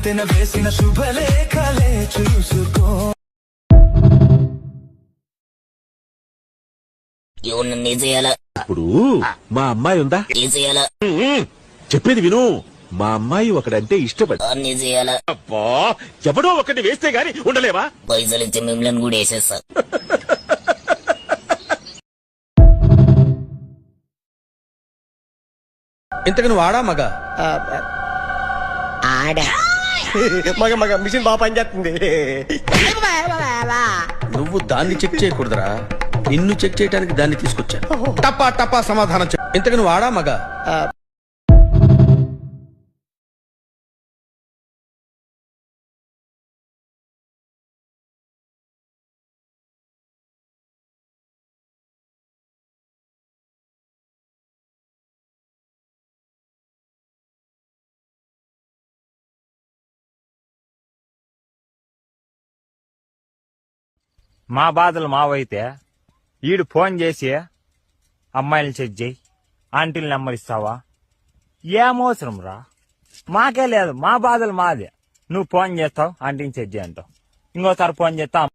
ఉప్పెన వేసిన శుభలేఖలే చూసుకో. ఇవన్నీ చేయాలా? ఇప్పుడు మా అమ్మాయి ఉందా? చేయాలా? చెప్పేది విను. మా అమ్మాయి ఒకడంటే ఇష్టపడి అన్ని చేయాలా? అబ్బా ఎవడో ఒకటి వేస్తే గాని ఉండలేవా? పైసలు ఇచ్చి మిమ్మల్ని కూడా వేసేస్తా. ఇంతకు నువ్వు ఆడా మగ? ఆడా. మగ మగ మిషన్ బాగా పనిచేస్తుంది. నువ్వు దాన్ని చెక్ చేయకూడదురా, నిన్ను చెక్ చేయడానికి దాన్ని తీసుకొచ్చాను. టపా టపా సమాధానం చెప్పు. ఇంతకు నువ్వు ఆడా మగ? మా బాధలు మావైతే ఈడు ఫోన్ చేసి అమ్మాయిలు చెక్ చేయి, ఆంటీల నెంబర్ ఇస్తావా? ఏమవసరం రా, మాకే లేదు, మా బాధలు మాదే. నువ్వు ఫోన్ చేస్తావు, ఆంటీని చెక్ చేయి అంటావు, ఇంకోసారి ఫోన్ చేస్తా